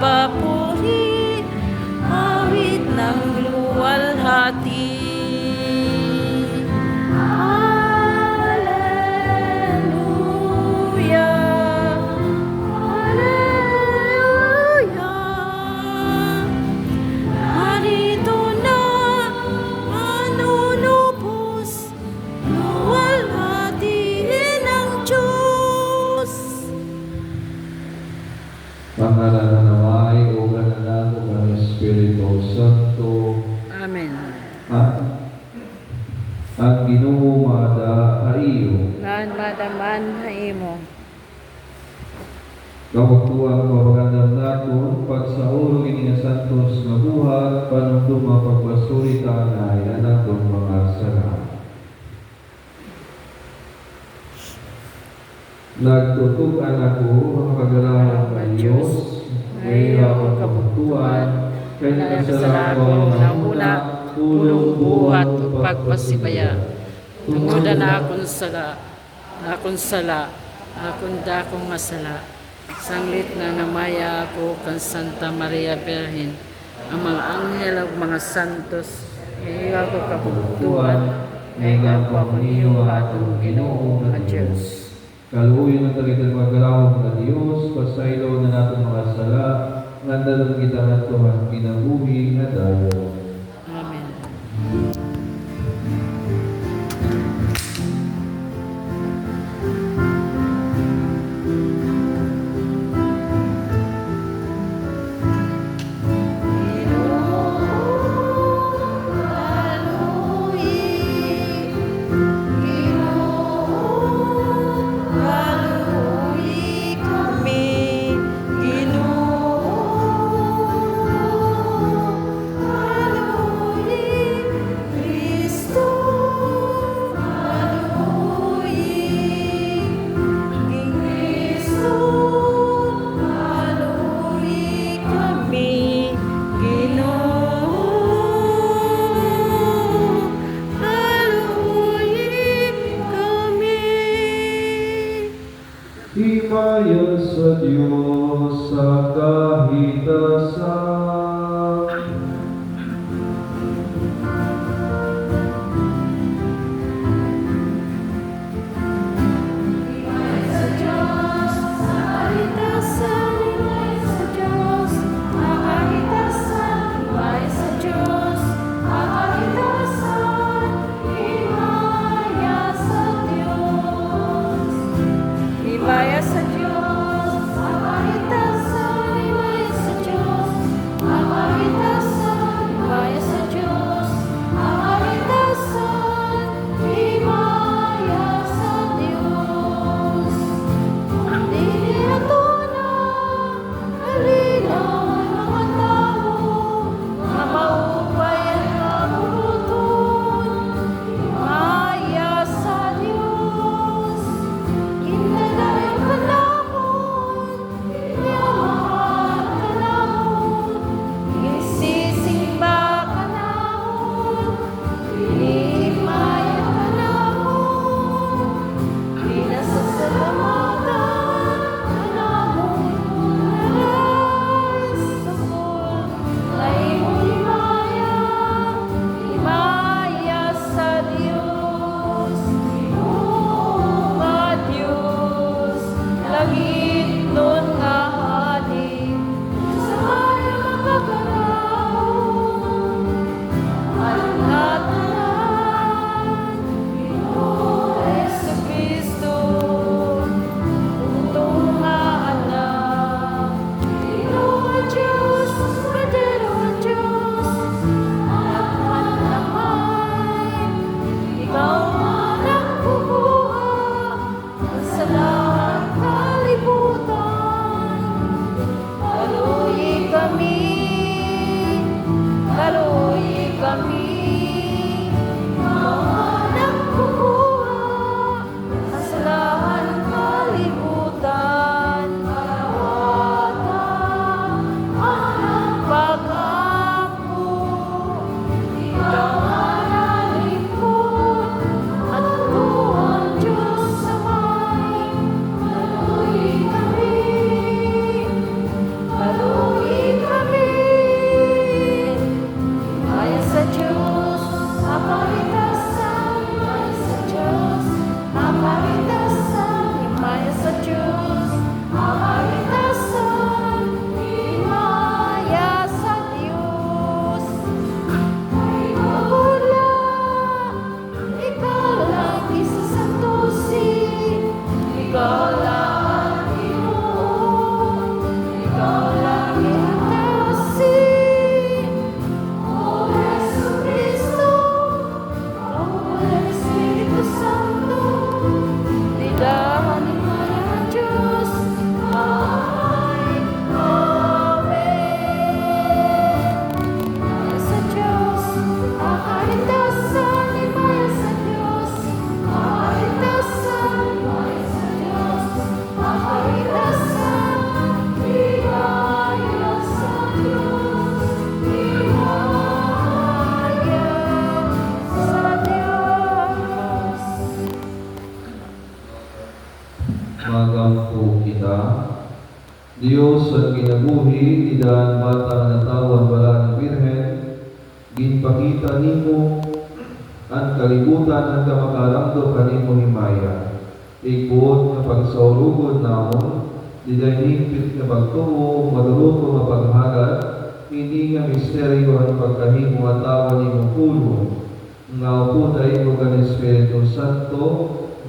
Papuri, awit ng luwalhati. Hallelujah, Hallelujah. Narito na manunubos, luwalhati ng Diyos. Pangalan na naway, obra na lang ng Espiritu Santo. Amen. Ang Ginoo mada aiyo. Nan madaman haimo. Kawagtuang mapagandam naton, pagsauro ini nga santos nga buhat, panunduma pagbasurita na anak ng mga sala. Nagtutukan ako ang kagalawang ng Diyos, ngayon akong kabutuan, kaya nagkasala ko ng una, pulong buhat o pagpasibaya. Tungoda na akong sala, akong dakong masala. Sanglit na namaya ako kan Santa Maria Virgen, ang mga anghel at mga santos, ngayon ako kabutuan, ngayon po ang iyo atong Ginoo nga Diyos. Kaluoy ng tagitan maggalawang na Diyos, pasaylo na natin mga sala, ngandalong kita nga tuhan pinabuhi nga dayo. Amen. Himaya sa Diyos sa kahitasan. Ibaya sa Diyos, ang kahitasan, Ikaw lang, Ginoo, Ikaw lang iatasin. O Jesucristo, O Espiritu Santo, nilahan mo ang Diyos. Amen. Maya sa Diyos, makaligtasan, maya sa Diyos, makaligtasan, maya sa Diyos, makaligtasan, himaya sa Diyos, himaya sa Diyos. Magampo kita. Diyos at kinabuhi, idaan bata na tawan wala ng Birhen, ginpakita nimo ang kalibutan ang kamakaramdo kanimo himaya. Igbuot nga pagsaulugod namon, diday higpit nga pagtuo, maduluto nga paghalad, hindi nga misteryo ang pagkahimo at tawa nimo puno. Nga upuday mo kan Espiritu Santo,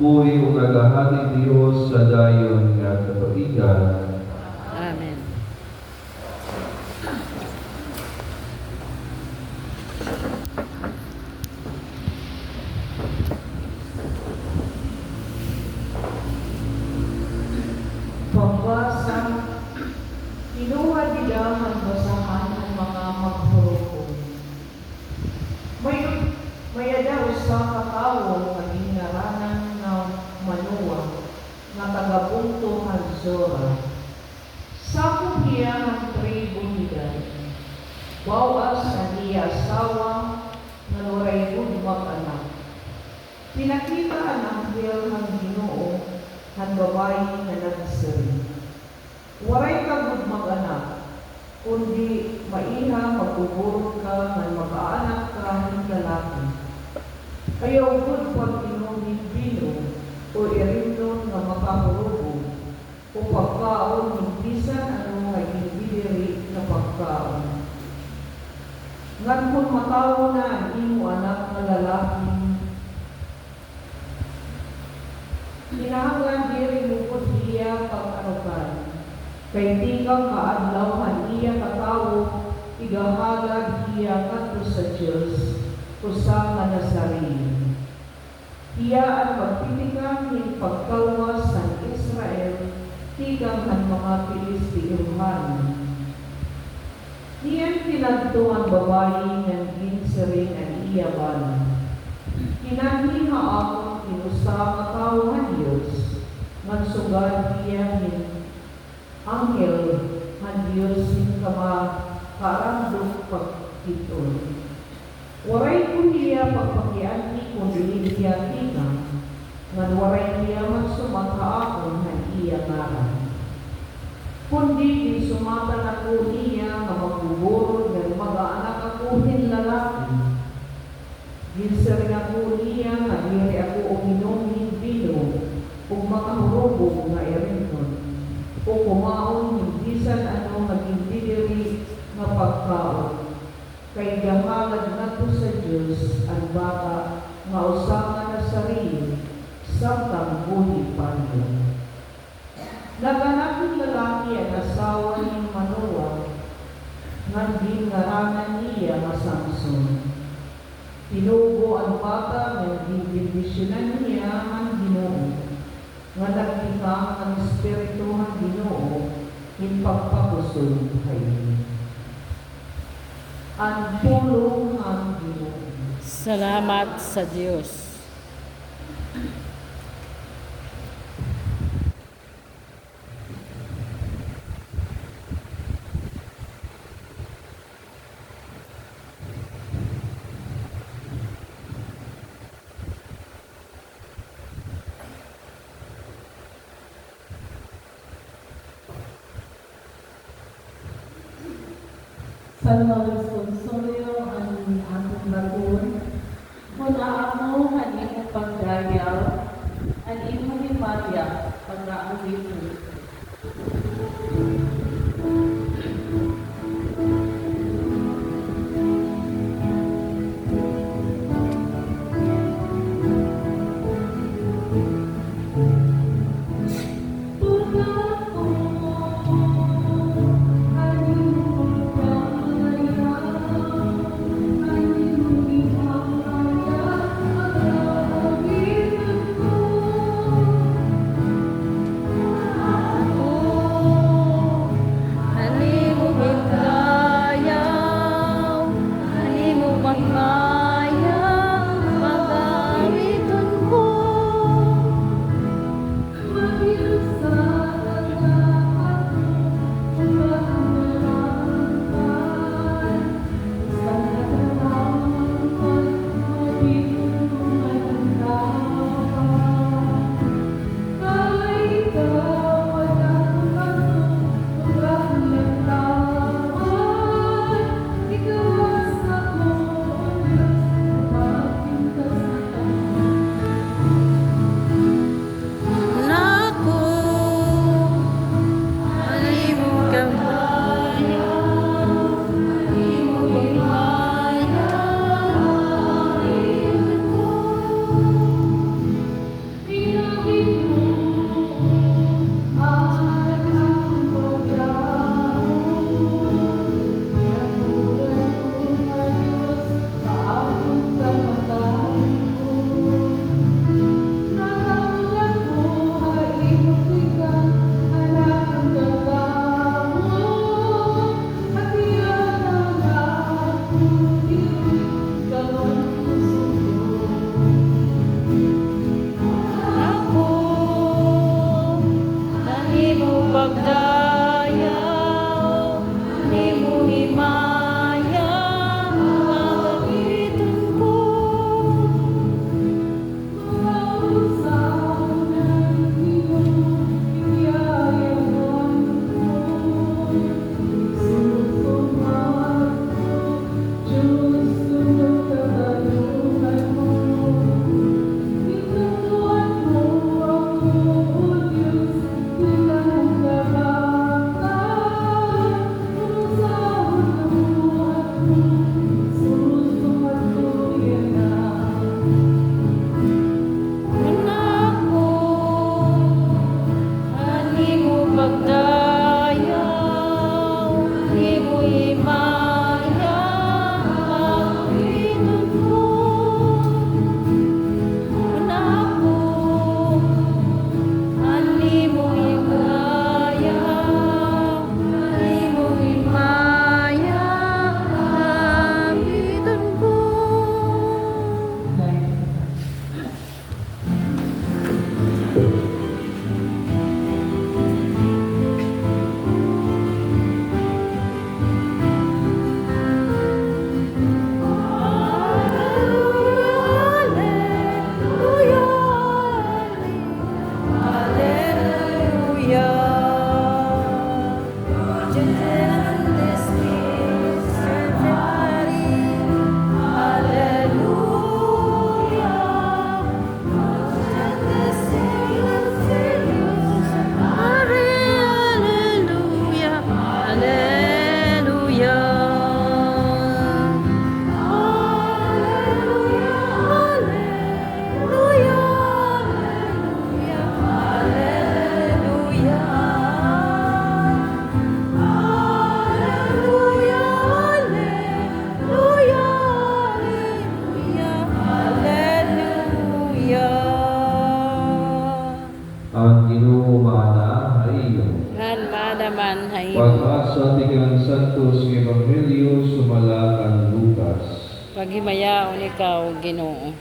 buhi o kagahati Diyos sa dayon nga katuigan. Amen. Pagbasa, kinuha nila ang basahan ng mga maghurukon. May daw sa katao na ginaranan ng Manoa na taga-Punto Hazora. Sa kuhiya ng tribo nila, bawas ang iya asawa na waray mag-anak. Pinakita ang anghel ng Ginoo ang babae na nagsari. Waray ka mag-anak, kundi maiha magbuburog ka ng mag-aanak ka ng lalaki. Ayaw gud pag inumin bino o irindo na makahurubo o pagkaon ng bisan ano nga ibidiri na pagkaon. Ngan kung matawo na ang imo anak na lalaki, kinahanglan diri mo po iya pag-anukan. Kay di kang kaadlawhan iya katawo, igahalad iya kadto sa Dios, usa nga Nazarene. Iya ang pagtitikan ng pagkawas ng Israel, tigang ang mga Pilistiyuhan. Iyan kinadto ang babae ng ginsiring ang iya ban. Kinahima ako kinusa nga tao nga Diyos, magsugad iya ng anghel nga Diyos ng kaarandong pagkitol. Waray ko niya pagpakianti kung dili niya tingnan, ngan waray niya magsumakaakon ng iya ngaran. Kundi di sumatan ako niya nga magbuburod ng mag-aanak ako ng lalaki. Ginsaring ako niya nga diri ako uminom ng bino kung makahurubog nga erinton o kumaon ng bisan ano maging diri nga pagkaon. Kay gahalad na to sa Diyos ang bata nga usangan na sarili samtang buhi panyo. Naganap ng lalaki ang asawa ni Manoa, nga ginaranan niya nga Samson. Tinubo ang bata nga bibindisyonan niya ang Ginoo, nga nagtikang ang Espiritu ng Ginoo, ipagpakusog kayo. Ang pulong ng Ginoo. Salamat sa Diyos. San Responsorio ang ating lagun, kung aamo ang iyong pagdayaw, ang iyong himaya, pag-aawit mo. pagdayaw, di mo himaya ang awiton ko. Ang Ginoo mana hayo. Ngan madaman hay Pag-asa ti kang Santos ng Ebanghelyo sumala kang Lucas. paghimayaon ikaw, Ginoo.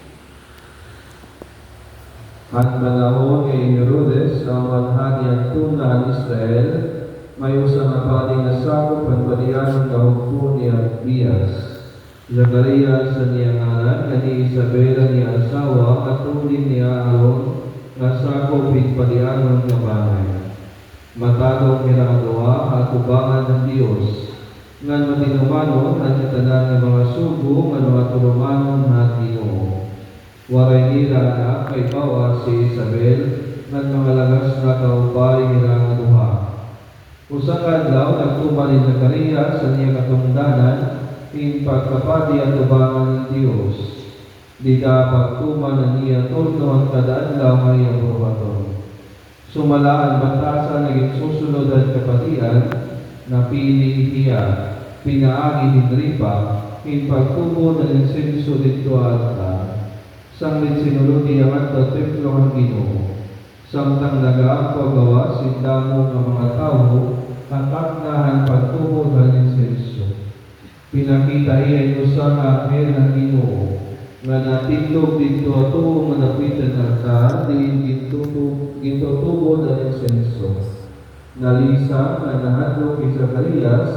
At manahon kay Herodes ang manhani ang tunaan Israel, may usa nga pari nga sakop ang balian ng kahugpo ni Abdias. Zacarias sa niya ngalan, kani Isabela niya asawa, at tulin niya Aaron, nga sakop palian ng kabanay. Matagong pinakagawa at ubangan ng Diyos, ngan matinumanon ang katanan ng mga subo, nga mga tulumanon na Ginoo. Waray nila na kay bawa si Isabel, ngan mga lagas na kaupay nila nga duha. Usang adlaw nagtuman ni Zacarias sa niya katungdanan, in pagkapati at ubangan ng Diyos. Di dapat tuman na niya turno ang kadadlaw nga iyang probaton. Sumalaan batasan naging susunod at kapatian, napili niya, pinaagi ni Dripa, in pagtubo ng insenso dito at sanglit sinulod niya at templo ang Ginoo. Samtang nagaang paggawa, sindamo ng mga tao, kakaknahan pagtubo ng insenso. Pinakita iya ito sa akhir ng Ginoo, nga natindog dito at tuong manapitan ng saan, din gintutubo ng insenso. Nalisa na nahadlo kay Zacarias,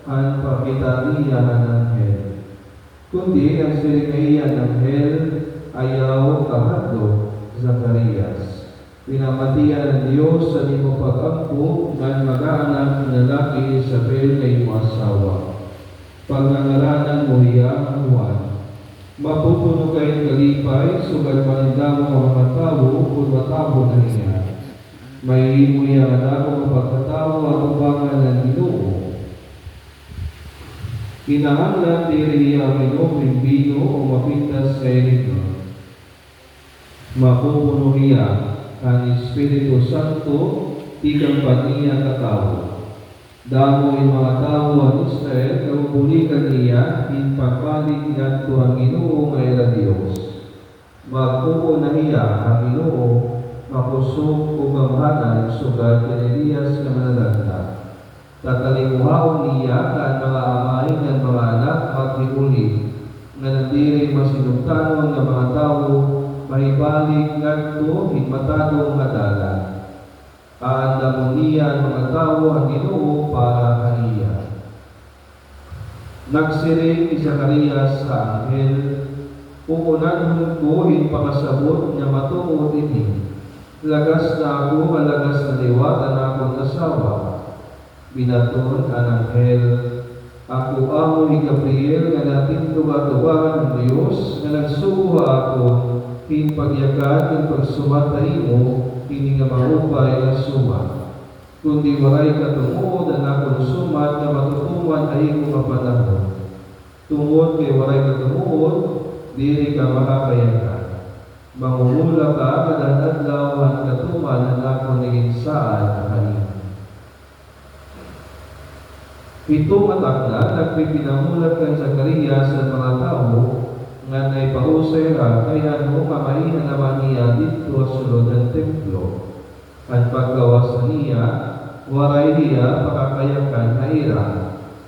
ang pakita niya ng anghel. Kundi ang siringaiya ng anghel, ayaw kahadlo, Zacarias. Pinamatian ng Diyos sa imo pag-ampo, ng mag-aanak na lalaki Isabel kay mo asawa. Pagngangaranan mo iya ang Juan. Mapupuno kayong kalipay, sugat manindamo ang mga tao, kung matabo na niya. May imo iya ang damo pagkatao at ubangan ng Ginoo. Kinahanglan diri iya minom ng bino o mapintas sa inyo. Mapupuno iya ang Espiritu Santo, tikang paniya katao. Damo yung mga tao ang Israel, kabubulikan niya, in pagpalit niya ito ang Ginoo nga Diyos. Magpupo na niya ang Ginoo, makusog o gamhanan, sugat ni Elias na manalanda. Tatalimuhaon niya ang mga amay ng mga anak maghihuli, na nandiri masinugtanon ng mga tao, mahibalik ngadto, higmatado nga dalan. Aandamon niya ang mga panatawo ang Ginoo para kaniya. Nagsiring si Zacarias sa anghel, "Puunan ko pakasabot nga matuod ini. Lagas na ako, malagas na liwat ang akong asawa." Binaton ang anghel, "Ako amo ni Gabriel nga natinduga-dugahan ng Dios nga nagsuha ako pagyakan ng pagsumatay mo kini nga mahupay ang sumat. Kundi walay katungod ang akong sumat nga matutuman ay ko kapanahon. Tungod kay walay katungod, diri ka makakayakan. Mangumula ka kada adlaw ang katuman ang akong naginsaan na kanina." Pitong atak na nagpipinamulat kang Zacarias sa mga tao nga naipahusay ra kaya mo kamaihan naman niya dito sa sulod ng templo. At paggawas niya, waray niya pakakayakan na ira.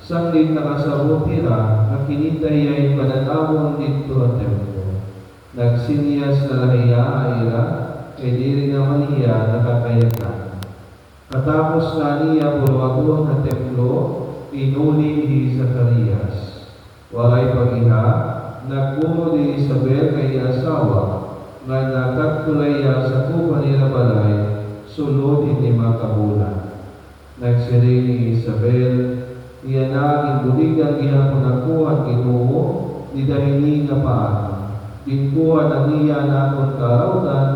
Sanglit nakasabot ira, ang kinitayay panatawon dito ang templo. Nagsinyas na lahiya ira, kay diri naman niya nakakayakan. Katapos na niya puluwagon ang templo, inuli ni Zacarias. Waray pag-iha, nagpuno ni Isabel kay asawa, nga nakatulaya sa kupa nila balay, sulod hindi makabulan. Nagsiring ni Isabel, iya na ibuligan iya punakuhan Ginoo, ni dahini nga paano. Ginkuhan ang iya na akong karawdan,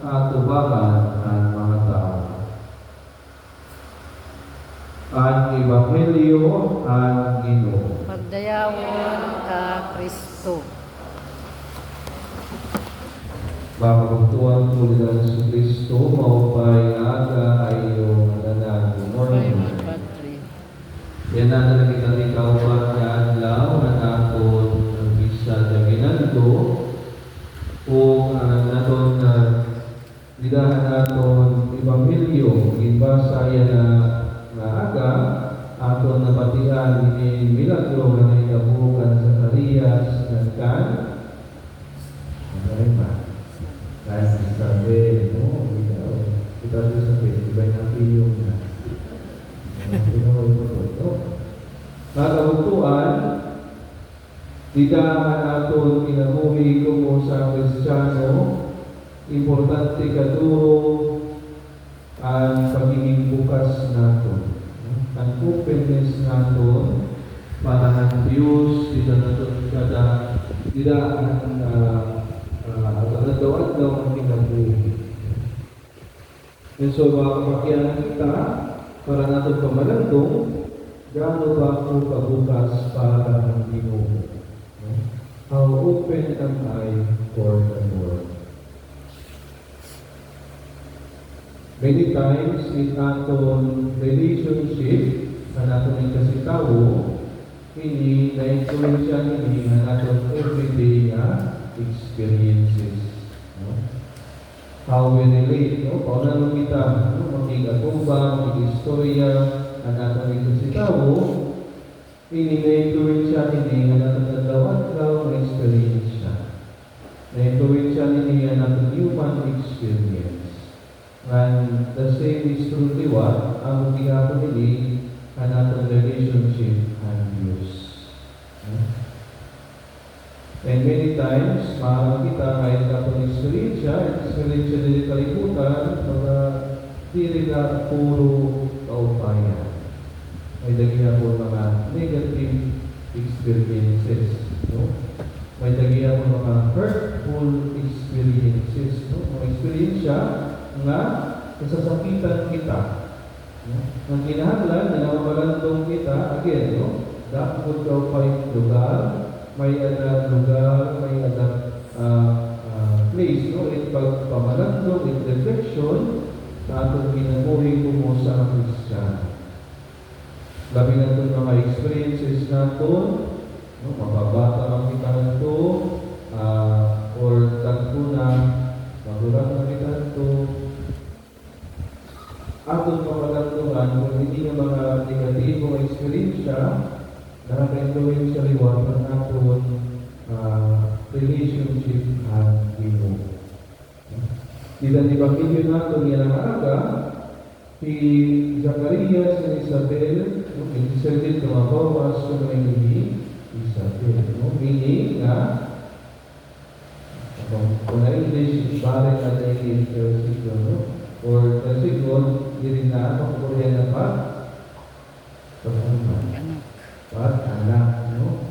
at tubangan ang mga tao. Ang Ebanghelyo ang Ginoo. Magdayawon ka, Kristo. Makakuntuan po nila sa Kristo, maupay aga ay iyong adanan. Good morning. Yan na nakita ni Kauban na adlaw na naton ng bisa na ginanto o naton na didahan naton Ebanghelyo. Ibasa yan na aga aton napatihan ni milagro na naitabukan sa Zacarias nagkan kahit sabi mo kita sabi iba na piyong na Kakabutuan, didahan aton kinabuhi ko sa Kristiyano, importante kaduro ang pagiging bukas naton. Ang openness naton para ang Diyos didahan adlaw-adlaw ang kinabuhi. And so, makapakyanan kita para natin pamalandong gaano ba ako kabukas para ang Ginoo? How open am I for the Lord? Many times in aton relationship na natin kasi tao, hindi na-influensya hindi na natin everyday na experiences. How we relate, paano naman kita, mag-igatubang, mag-istorya, natin ito si tao, hindi na-influensya hindi na natin naglawan-law na experience siya. Na-influensya hindi na natin human experience. And the same is true liwa, ang ginagawa nili ang natin relationship ang Diyos. And many times, maaaring kita kahit natin experience nila kalibutan, mga diri na puro kaupayan. May dagihan po mga negative experiences. No? May dagihan po mga hurtful experiences. No? Mga experience nga nasasakitan kita. No? Ang kinahanglan na namamalantong kita, again, no? Dapat daw pa yung lugar, may ada lugar, may ada place, no? At pagpamalantong, at reflection, na atong ginabuhi ko mo sa Kristiyano. Labi na itong mga experiences natin, no? Mababata ang kita nito, or tagpo na, magulang na kita nito, atong pamalantungan, kung hindi na mga negatibong experience nakaka-influence sa liwan ng atong relationship at Ginoo. Dila ni Ebanghelyo nato niya ng aga, si Zacarias and Isabel, Isabel tumabawas ko na ni Isabel. Meaning na, kung na-English, barren at na-English siguro, or siguro, hindi na makukulihan na pa, anak, no?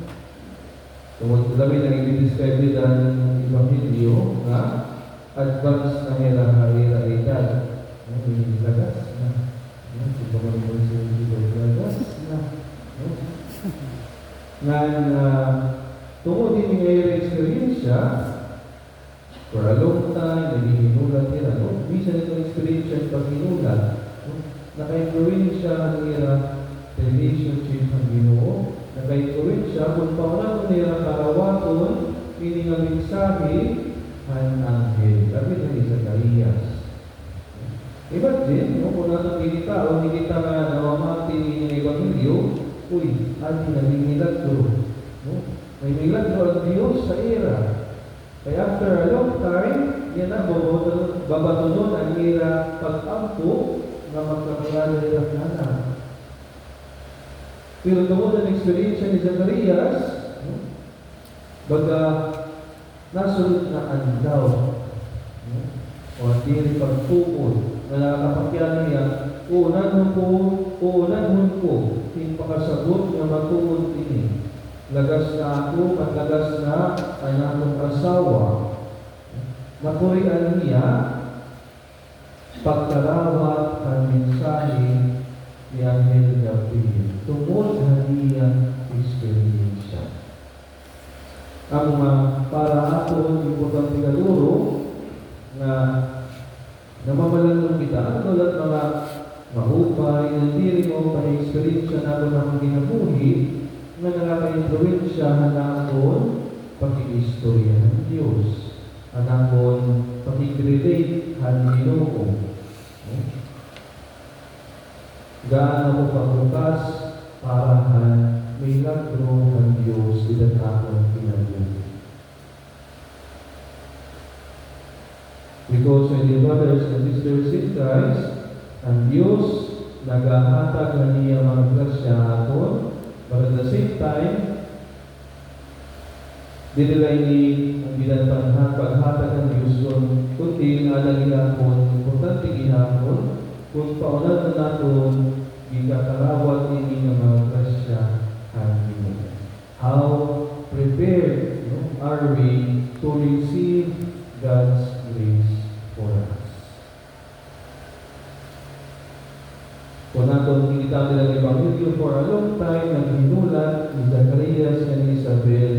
So, dami nang i-describe ng Ebanghelyo na advance na hera edad. Hindi lagas na. Hindi pa man lagas na. Tungkol din yung experience siya, for a long time, naghihinulat nila. Minsan itong experience siya pag hinulat. Naka-influence siya ng relationship ng Ginoo. Naka-influence siya kung paano ko nila karawaton, meaning ang mensahe, ang anghel. Sabi na ni Zacarias. Imagine, kung natang kita o hindi kita nga nawamati ng Ebanghelyo, uy, ati naging milagro. May milagro ang Diyos sa era. Kaya after a long time, yan na, babatunon ang era pag-ampo na magkakayala nila na. Pero tungkol ang experience ni Zacarias, baga nasunod na andaw, o hindi pagtukod, na nakakapakyan niya, uunan ko, pinpakasagot na matungod ini. Lagas na ako at lagas na ang akong asawa. Nakurian niya, pagkarawat ang mensahe ni Anghel Gabriel. Tungkol na niya experience siya. Ang para ako, importante kaduro, na namamalang kita, ang tulad mga mahupay, nandiri mo pa-experience siya na ako ng ginabuhi, na nakaka-influensya na akong pag-i-istorya ng Diyos. Anakon pag-i-relate ang Ginoo. Gaano ko pagbukas para milagro ng Diyos ilan akong pinabuhi. Because when the brothers and sisters in Christ, ang Diyos nagahatag na niya mga grasya aton, but at the same time, dinilay ni ang binatanghat paghatag ng Diyos kundi alang ginahon, importante ginahon, kung paunan na natin, gigatarawat nini ng mga grasya ang Ginoo. How prepared are we to receive God's grace for us? Kung natin kinita nila ng Ebanghelyo for a long time, naghinulat ni Zacarias and Isabel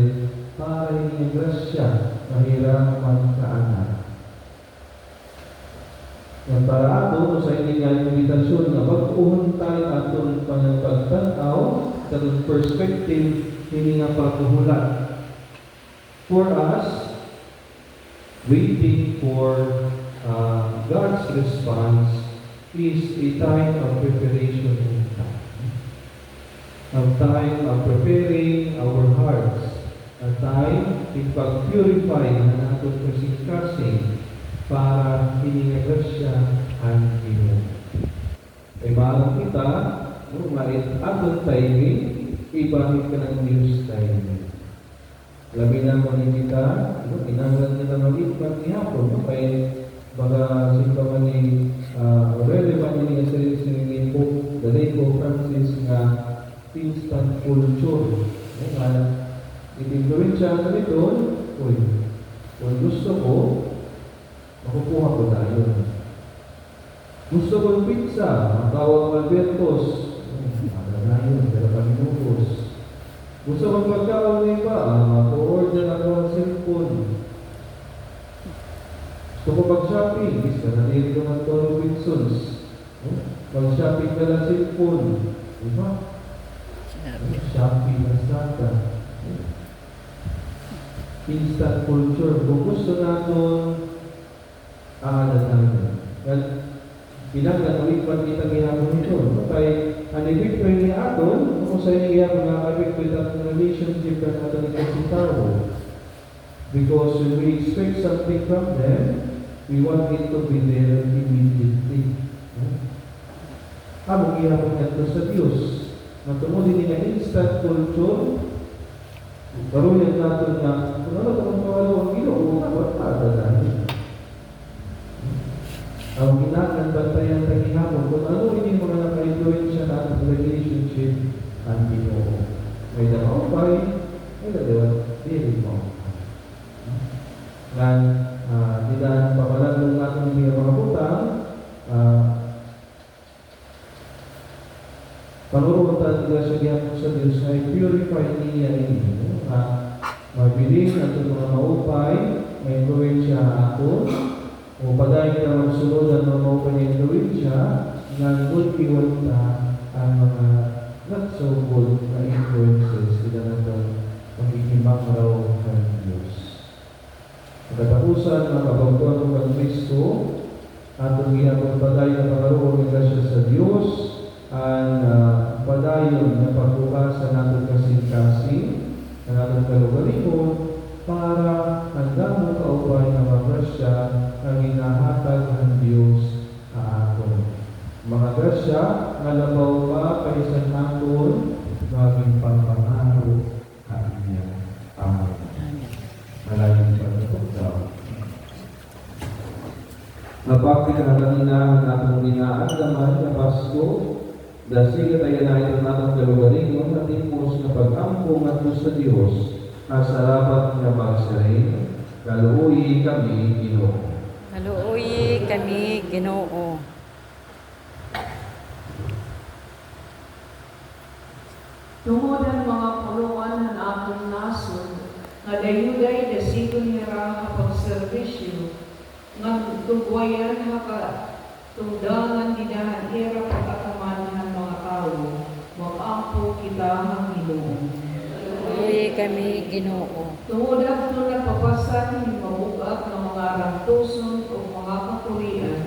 para yung grasya mahirap magkaanak. Yan para ato sa hindi nga invitasyon na pag-uhon tayo atong panagpagtanaw sa perspective hindi nga pagkuhulat. For us, waiting for God's response is a time of preparation in time. A time of preparing our hearts. A time in pag-purify na natin kasing-kasing para hinihagas siya ang Ginoo. E balang kita, marit atong timing, ibahit ka ng Diyos timing. Labi na mo ni kita, inanglan nila mag-ipat ni Hapon, kaya baga sito man ni relevant ni sarili po, the late Pope Francis nga instant culture. Iti-influensya ka nito, kung gusto ko, makukuha ko tayo. Gusto ko yung pizza, matawag Albertos, para na yun, pero paminupos. Gusto ko magkakaw na iba, mako-order ako ng cellphone. Gusto ko mag-shopping, isa na nili ko ng Toro Wilsons. Mag-shopping ka ng cellphone. Diba? Shopping na sata. Instant culture. Kung gusto natin, natin. At pinagkakalipan kita gihapon ito. Kaya, anibig ko yung aton, kung sa inyo gihapon nakakabig with that relationship na natin sa tao. Because when we expect something from them, we want it to be there immediately. among ihapon ngadto sa Dios. Matungod din nga instant culture, karon yung nato na kung ano itong mawalo ang Ginoo, wala na. Ang ginaan bantayan sa ginamon, kung ano yung mga naka-influensya na atong relationship ang Ginoo. May damaupay, may dalawa, dili mo. Ngan, nilaan pamalan ng ating mga butang, panurutan nila sa gihapon sa Diyos ay purify niya ninyo, mabiling at mga maupay, may influensya ato, o padayon na magsunod ang mga maupay na influensya, nga good iwan ang mga not so good na influences sila na itong pagkikimang raw ng Diyos. Katapusan, mga kapagtuan ng Kristo, atong gihapon padayon na pangaroon ng grasya sa Diyos, ang padayon na pagbukasan natin kasing-kasing na natin kalugalingon para ang damo kaupay na magrasya ang hinahatag ng Diyos sa aton. Mga grasya na labaw pa kaysa naton maging pangpangaraw kanya. Amen. Maraming pagkakataon. Napakinahalanginahan natong ginaagdaman na Pasko, dahil tayo na ito natong kalugalingon at impos na pag-ampong at sa Diyos, sa rapat na magsarin, kaluoy kami, Ginoo. Kaluoy kami, Ginoo. Tungod ang mga puluan ng akong nasod, nga dayuday dasigon nira kapag serbisyo, nga tugwayan haka tungdangan dinahan ira pag-ataman ng mga tao, mag-ampo kita ang Ginoo. Kaluoy kami, Ginoo. Tungod ang nagpapasan ng mabugat ng mga rantoson o mga kapurian,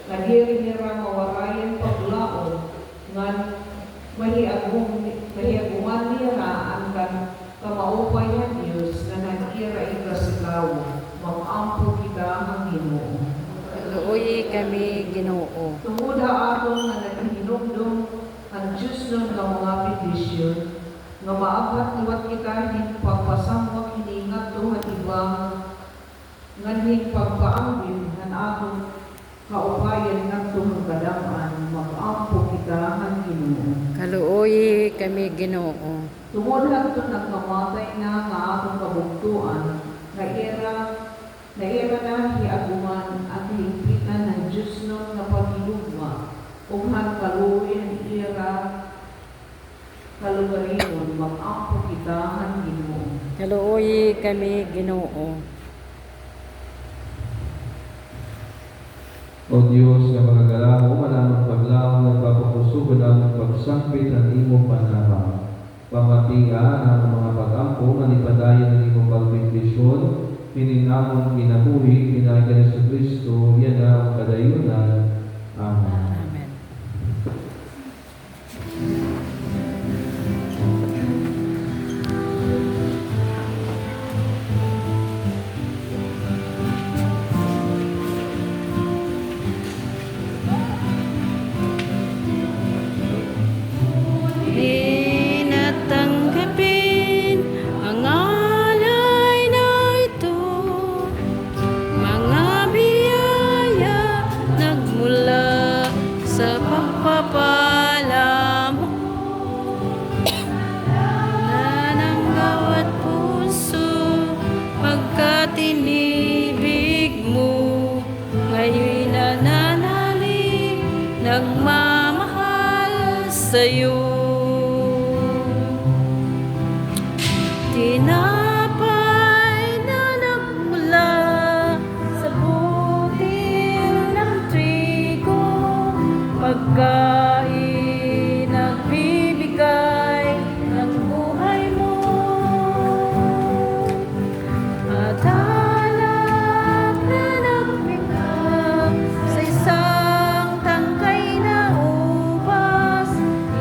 nga diri nira mawarayan paglaon, nga mahiaguman nira ang kamaupay ng Diyos na nag-ira ikasilaw, mag-ampo kita ang Ginoo. Kaluoy kami, Ginoo. Tungod aton nga naghinumdum ang Diyos ng mga petisyon, nga maabat niwat kita hin pagpasamwak hiningat tuhan ibang nganing pagpaambin han aton kaupayan ng tuhang kadaman, mag-ampo kita ang Ginoo. Kaluoy kami, Ginoo. Tungod hangtod nagkamatay na nga atong kabugtuan, na ira na hiaguman at higpitan ng Diyos nun na paghilugma, ug han kaluoy ang ira kalugaringon, mag-ampo kita ang Ginoo. Kaluoy kami, Ginoo. O Diyos na magagalaho, manamang paglaong nagpapapusugan ang pagsangpit ng imong panahon. Pamatinga ang mga pag-ampo, manipadayan ng imong pagbibisyon, hininamon kinabuhi, kinagan sa Kristo, yan ang kadayunan. Amen. Amen. Di natanggapin ang alay na ito, mga biyaya nagmula sa pagpapala mo, na ng bawat puso pagkat inibig mo, ngayon'y nananalig, nagmamahal sa'yo. Tinapay na nagmula sa butil ng trigo, pagkain nagbibigay ng buhay mo, at hanap na nagbigang sa isang tangkay na ubas,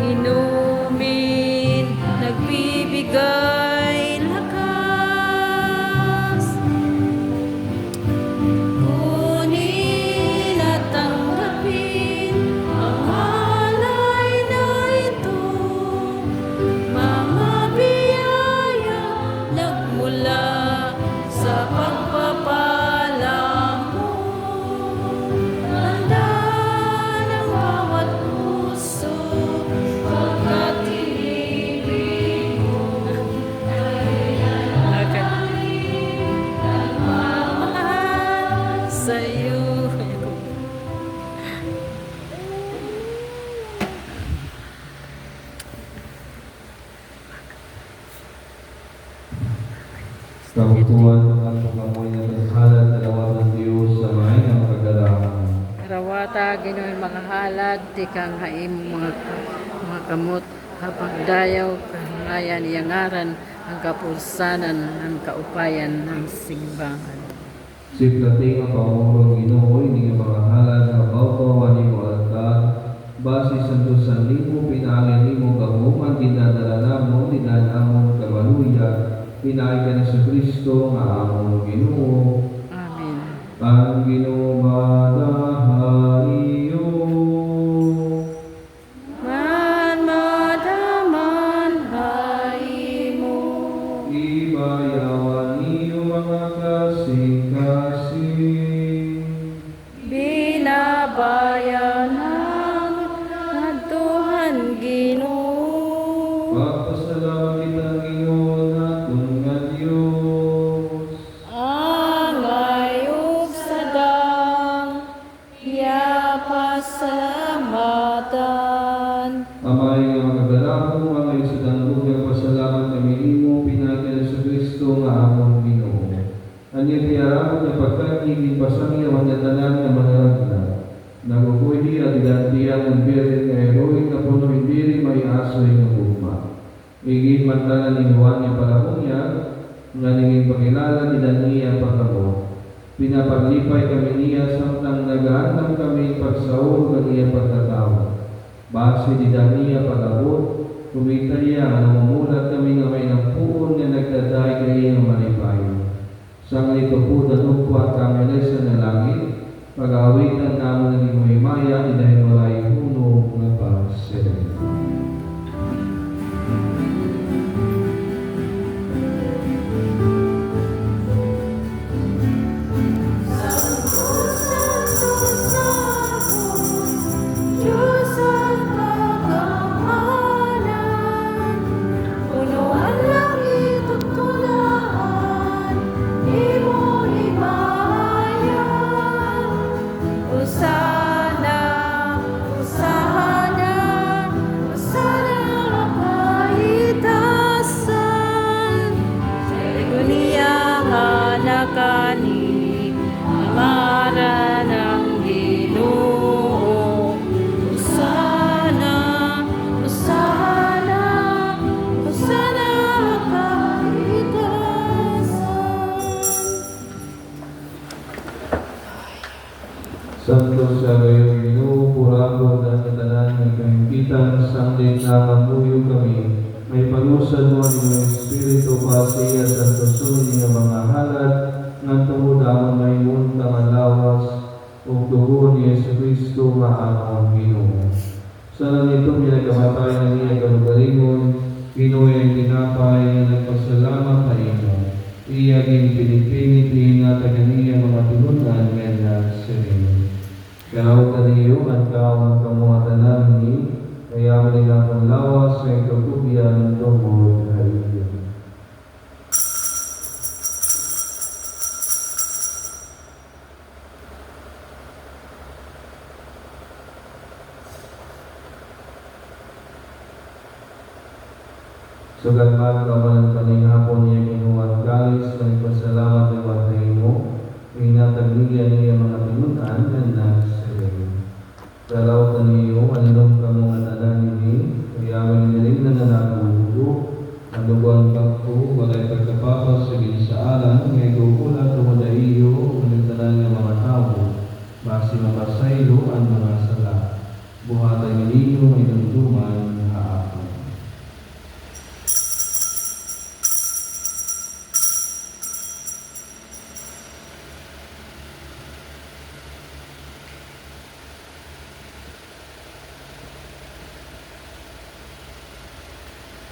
inumin nagbibigay lakas. Kunin at tanggapin ang Kabutuan at pagkamoy na tanghalan na lawat ng Diyos sa may ng kagalakan. Rawata Ginoy mga halad, di kang haim mga kamot, hapagdayaw kangayan iyangaran ang kapulsanan ng kaupayan ng simbahan. Siplating ang pamurong Ginoo ini nga mga halad nga bawkawan ni mo altar, base sa dosan nimo pinangin nimo gamuman dinadala namo dinanamon kamaluya, pinaay ka na sa Kristo nga among Ginoo. Amen. Ang ginumadahayo. Madaman haimo. Ibayawan niyo mga kasing-kasing. Binabayan ng Tuhan Ginoo. Pagpasalamat kita Ginoo naton nga Diyos. Ang ayog sa dang pasalamatan. Amay nga magagalaho, amay sa dandog nga pasalamat kami imo pinagkala sa Kristo nga among Ginoo. Anya tiyaraman nga pagkakiging pasangyawan nga tanan nga manaragna. Nagugudi at ilantiyan ng birin nga heroik na puno hindi may asoy nga gugma. Igin mantanan ni Juan nga palamunya, nga ningin pakilala nila niya pagkamo. Pinapaglipay kami niya samtang nagaandam kami pagsaul ng iya pagkatao. Base di niya pagabot, kumita niya nga namumulat kami nga may nampuon nga nagdaday kaya nga malipay. Sang nito po danukwa kami sa na langit, pag-awitan naman ng imay-maya, dahil walay puno nga pasir. Kani ngaran ng Ginoo. Hosana, Hosana, Hosana kaitasan. Santo siya kayong Ginoo, puragod ang katanan ng kahimpitan, sanglit na mamuyo kami. May panusan mo ang Espiritu pasiya sa tusun niya mga halad, nga tungod ang may muntang ang lawas, o tugon ni Yesu Kristo maamang Ginoo. Sa nito pinagamatay na niya galugalingon, Ginoo ang tinapay na nagpasalamat na ino. Iya din pinipinit na taga niya mga tulunan nga nagsirin. Kaya kaniyo at kaawang kamuhatanan ni, kaya nila ang lawas sa ikatubyan tungod haliyo. Sugat man kaman paningapon niya kinuha galis ng pasalamat ng matay mo, pinatagligan niya mga pinunan na nagsirin. Dalaw ka niyo, aninom ka mga tanan ni, kaya maniling na nanagulo, nadugang bakto, walay pagkapapas sa ginsaalan, ngay gugulat tungod iyo, manitanan ng mga tao, basi mapasaylo ang mga sala. Buhatay ninyo ay nagduman haapon.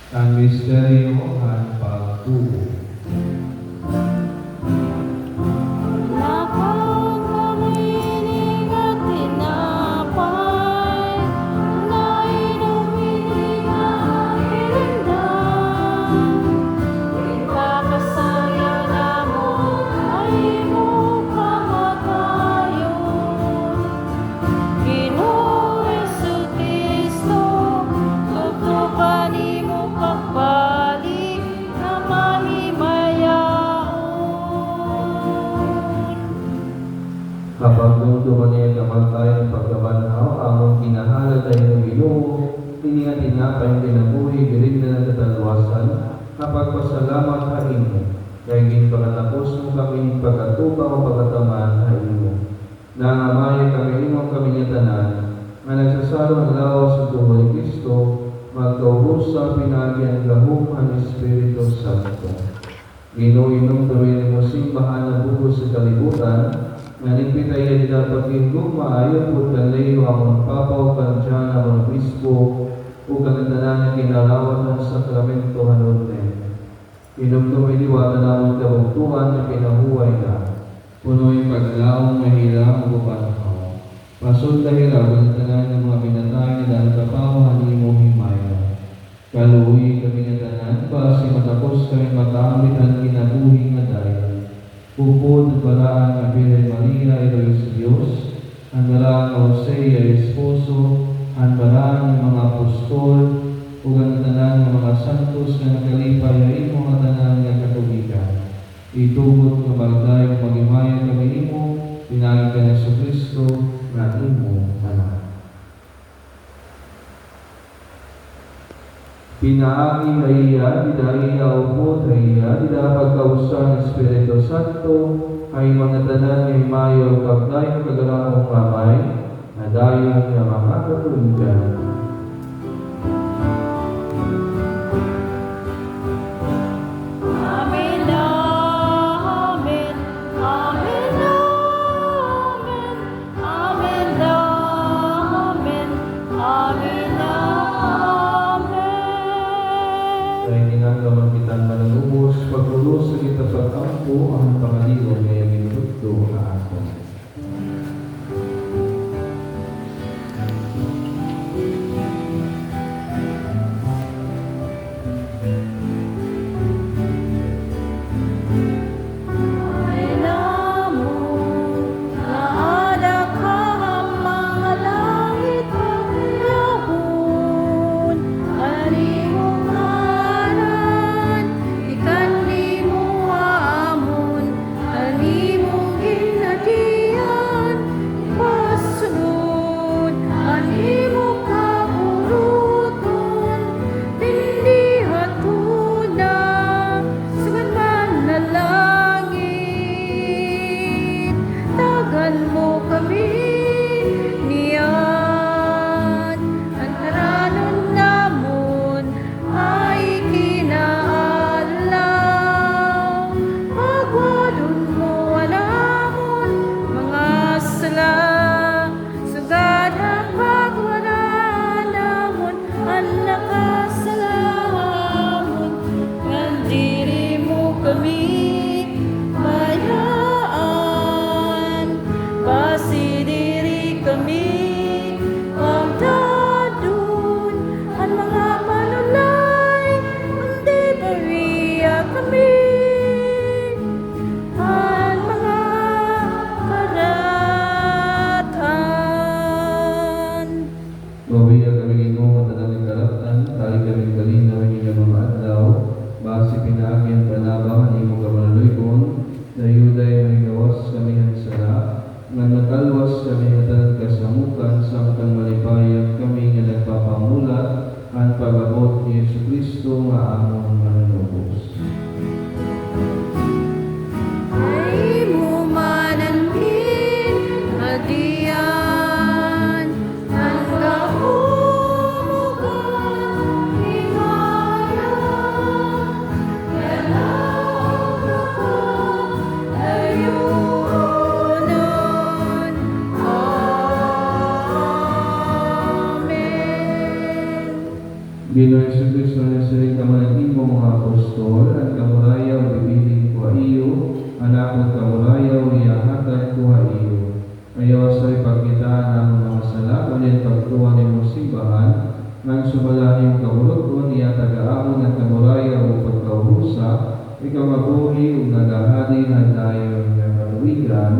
Ang misteryo ang pagtubo. Pagbalik na mahimaya Ginoo, ini nga tinapay kinabuhi giring na nagkatalwasan, kapag pasalamat ha imo, kay ginpakatapos mo kami pagkatupa o pagkataman ha imo. Nangamay kami imo kami nga tanan, nga nagsasalo ang lawas sa tubo ni Kristo, magkaubos sa pinagi ang gahom ang Espiritu Santo. Ginoo, inong gawin mo simbahan na bugos sa kalibutan, nga nipitay ay dapat ginong maayo po kalayo among papaw kandiyan among Obispo o kanatanan na kinalawat ng sakramento hanutin. Inong tumiliwatan among kabuktuan na pinahuway na. Puno'y paglaong mahirap o panakaw. Pasod kahirap ang tanan ng mga pinatay na dahil kapawahan ni mo himaya. Kaluwi kami nga tanan pa si matapos kami matamit ang kinabuhi nga dahil. Pupod at balaan nga Birhen Maria, Ilo sa Diyos, ang balaan nga Jose, ay esposo, ang balaan ng mga apostol, o ang tanan ng mga santos na nakalipay ay imo nga tanan nga katubigan. Itugot nga bagay nga maghimayan kami imo, pinagi ka ng Jesucristo na imo anak. Pinaagi na iya, didaiya upo, daiya, didapagkausa ng Espiritu Santo, ay mga tanan ng mayo bagay ng kagalawang ramay, na dayon ng mga katuligan. Pagpulos sa kita pag-ampo ang pangaliwan ngayong minuto na ako. Ginoong Jesucristo na siya kamalating mo mga apostol, at kamulayaw bibiling ko iyo, anak at kamulayaw iyahatag ko iyo. Ayaw sa ipagkitaan ng mga sala, ulit pagtuwa ni mo simbahan, nang sumala niyong kamulot ko, niya taga-amon at kamulayaw o pagkaurusa, ikaw mabuhi o nagahali na tayo ng kaluwigan.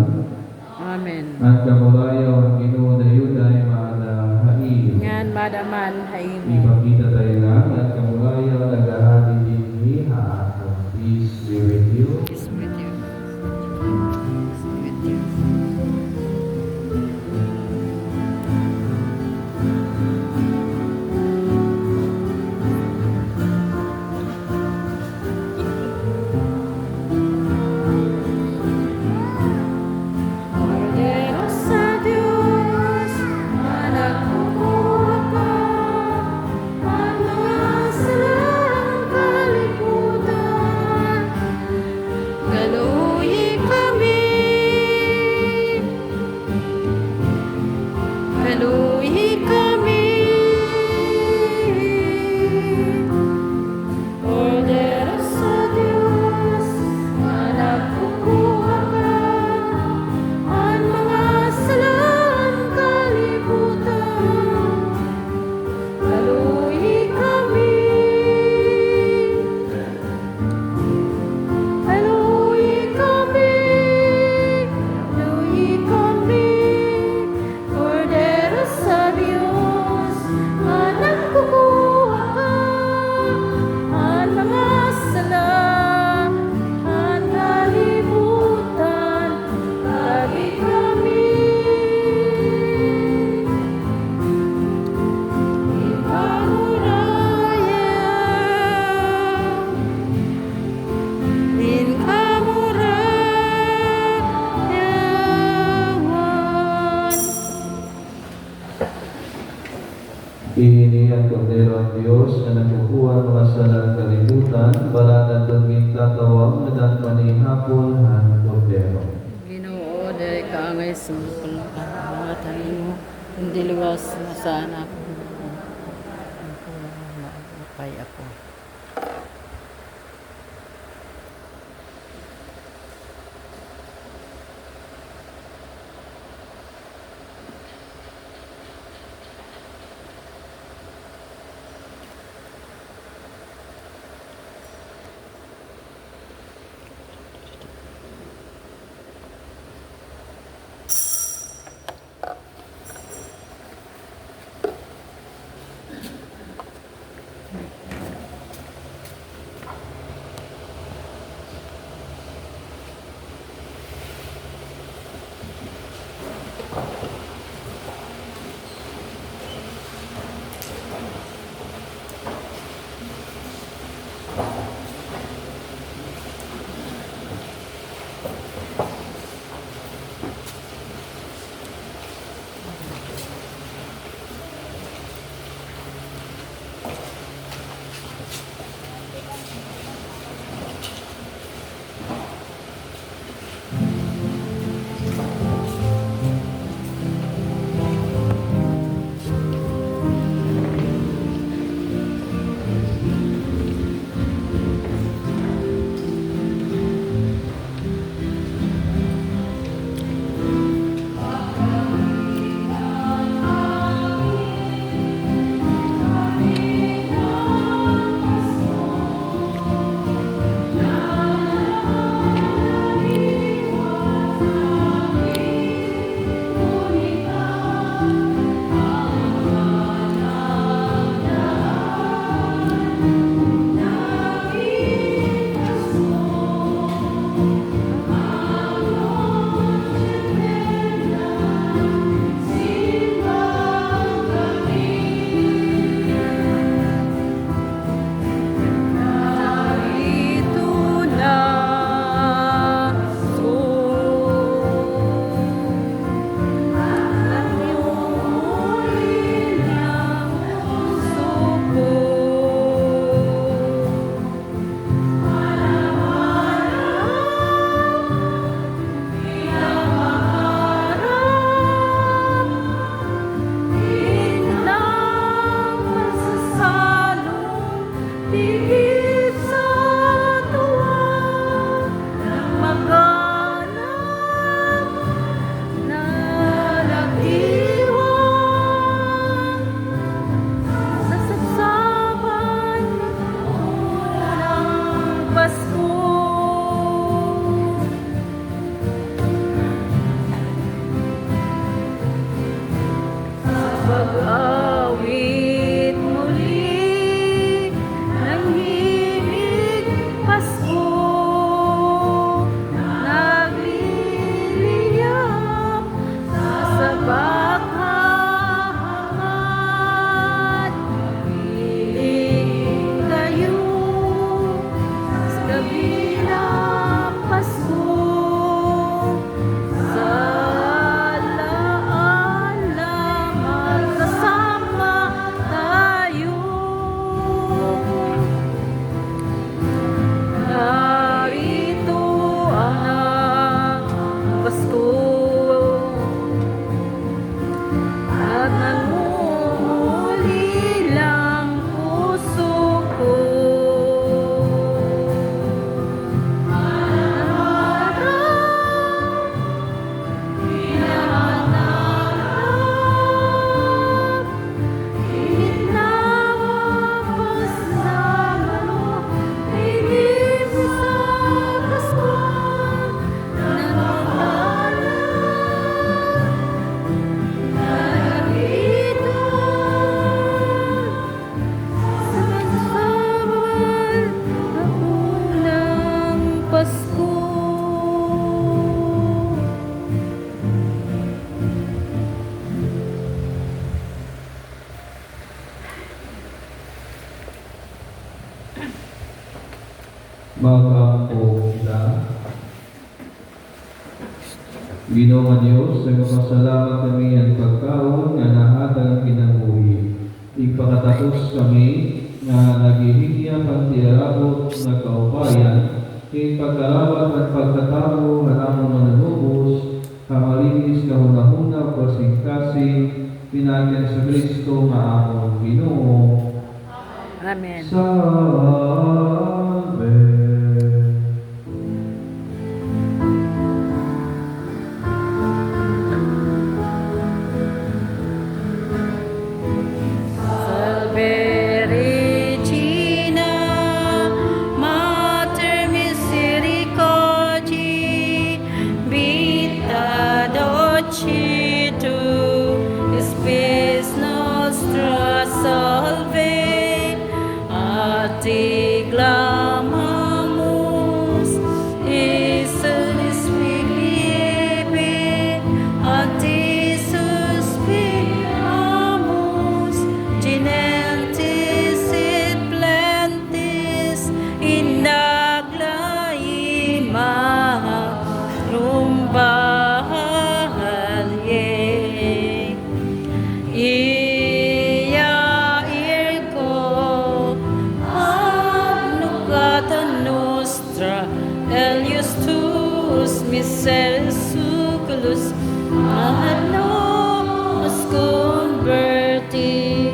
Amen. At kamulayaw ang Ginoo na yun ay maadahain. Ngan madaman haimo. Ipakita tayo lang at kamulayaw nag-ahali din ni Haakon. Peace be with you. Peace with you. Peace with you. Ihini ang kordero ang Diyos na nagkukuha mga salang kalibutan, balanan doon tatawag na dan panihapon ang kordero. Ginoo, dahil kaangay sumpal ka, mga tanin mo, hindi liwas na sana ako. Maupay ako. Pag-awit muli ng himig Pasko, nagliliyap sa bakhahangat. Piling kayo sa kabilang Pasko, sa Mag-ampo kita. Ginoo Diyos, sa magpasalamat kami ang pagkaon nga nahatag ang kinabuhi. Ikaw Ipakatapos kami nga naghihingya pagtiarabot na kaubayan, kay pagkalawat at pagkatao nga namang mananubos, kamalinis ka hunahuna pasingkasing, pinagyan sa Kristo nga among Ginoo. Amen. Amen. Salve Regina, Mater Misericordiae, Vita Dulce tu, Spes Nostra Salve, a te clamamus, Jesus Filipe, a te suspiramus, Genentes et plentes, in aglaima, rumbahalye. Ia irko, abnugata nostra, elius tuus miseris suculus, nos converti,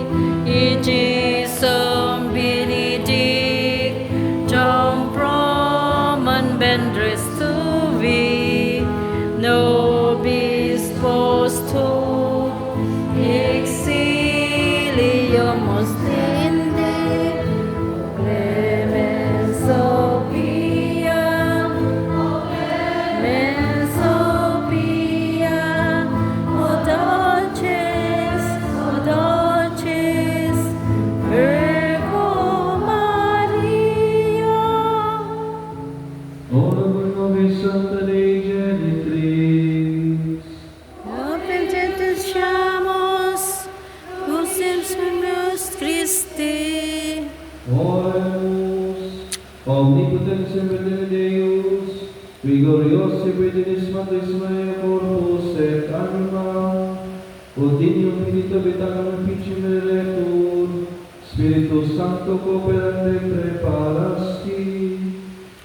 Jesum benedictum proman vendres tuvi, nobis postu exiliumus dinde, clemens opia, o dulces, Virgo Maria. Ora pro nobis Santa Dei Genitrix, Penitentiamus, usum sumus Christi. Oremus, omnipotens semper Deus, vigoriosi virginis Maris Maria corpus et anima, Odinium finito vitacum efficiem electur, Spiritus Sancto cooperante preparasti,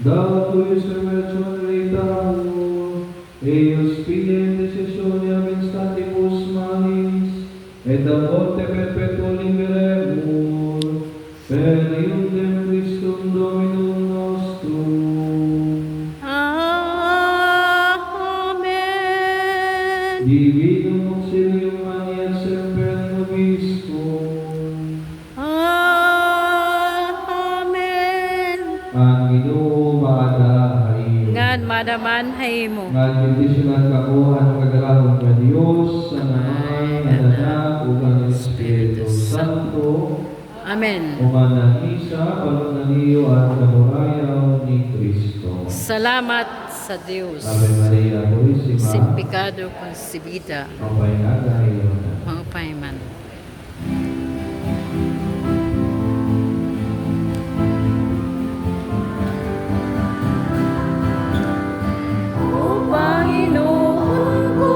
Datus remercium veritamur, eius fidem decisionem instantibus manis, et a morte perpetua liberemur, per iudem Christum Dominum nostrum. Amen. Divinum auxilium mania semper nobiscum. Amen. Ang Ginoo maadahay. Ngan madamanhay mo. Nga bendisyonan kako ang kagalahon nga Dios sa Ama, ang Anak, ug ang Espiritu Santo, Amen. umanang isa, panunaniyo at kamurayaw ni Kristo. Salamat sa Diyos. Ave Maria Purísima, Sin pecado concebida. mapayagahay Mga paiman. O Panginoon ko,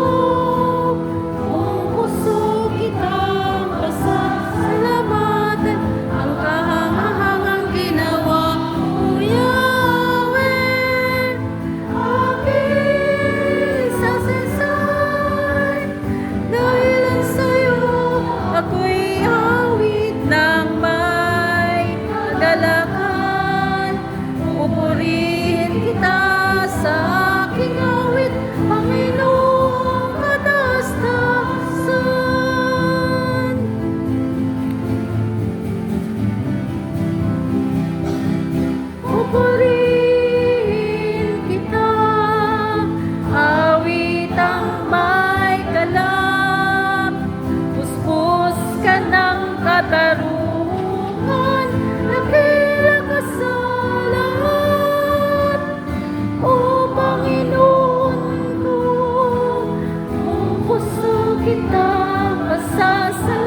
buong puso kitang pasasalamatan, ang kahangahangang ginawa mo, Yahweh. Aking sasaysay, dahilan sa'yo ako'y awit ng may kagalakan. Pupurihin kita sa aking awit, Panginoong kataas-taasan. Pupurihin kita, awit ang may kalap, puspos ka ng katarungan, nakila ka sa lahat. O Panginoon ko, buong puso kita pasasalamat.